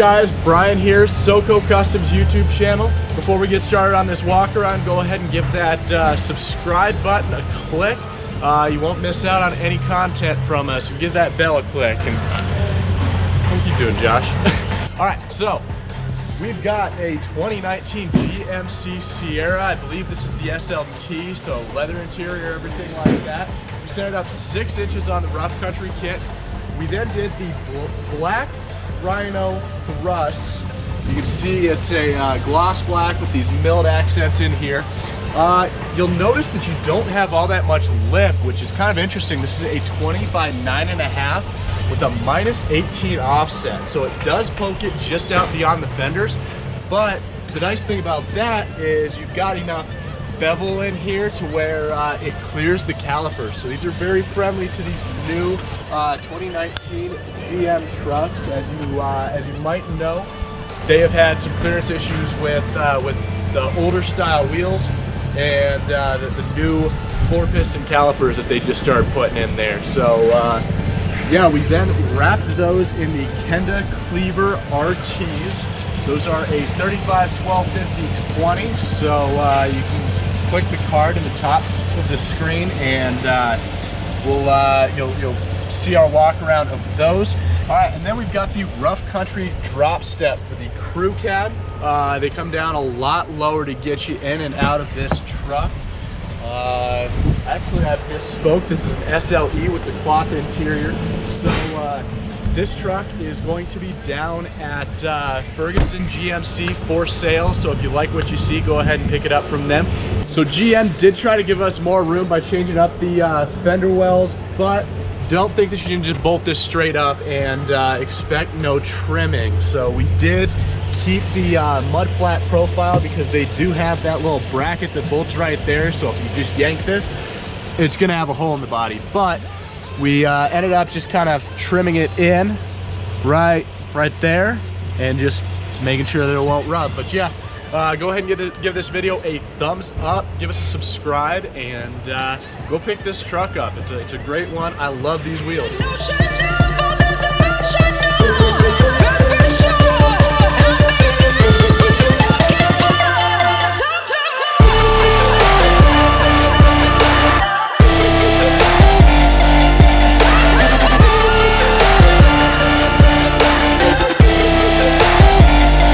guys? Brian here, SoCo Customs YouTube channel. Before we get started on this walk around, go ahead and give that subscribe button a click. You won't miss out on any content from us. Give that bell a click. And what are you doing, Josh? All right, so we've got a 2019 GMC Sierra. I believe this is the SLT, so leather interior, everything like that. We set it up 6 inches on the rough country kit. We then did the black Rhino Thrust. You can see it's a gloss black with these milled accents in here. You'll notice that you don't have all that much lip, which is kind of interesting. This is a 20 by 9.5 with a -18 offset. So it does poke it just out beyond the fenders. But the nice thing about that is you've got enough bevel in here to where it clears the calipers. So these are very friendly to these new 2019 GM trucks. As you might know, they have had some clearance issues with the older style wheels and the new 4-piston calipers that they just started putting in there. So yeah, we then wrapped those in the Kenda Klever RTs. Those are a 35, 12, 50, 20. So you can click the card in the top of the screen and you'll see our walk around of those. All right, and then we've got the rough country drop step for the crew cab. They come down a lot lower to get you in and out of this truck. Actually, I've misspoke. This is an SLE with the cloth interior. So this truck is going to be down at Ferguson GMC for sale. So if you like what you see, go ahead and pick it up from them. So GM did try to give us more room by changing up the fender wells, but don't think that you can just bolt this straight up and expect no trimming. So we did keep the mud flat profile because they do have that little bracket that bolts right there. So if you just yank this, it's gonna have a hole in the body. But we ended up just kind of trimming it in right there and just making sure that it won't rub. But yeah, go ahead and give this video a thumbs up, give us a subscribe, and go pick this truck up. It's a great one. I love these wheels.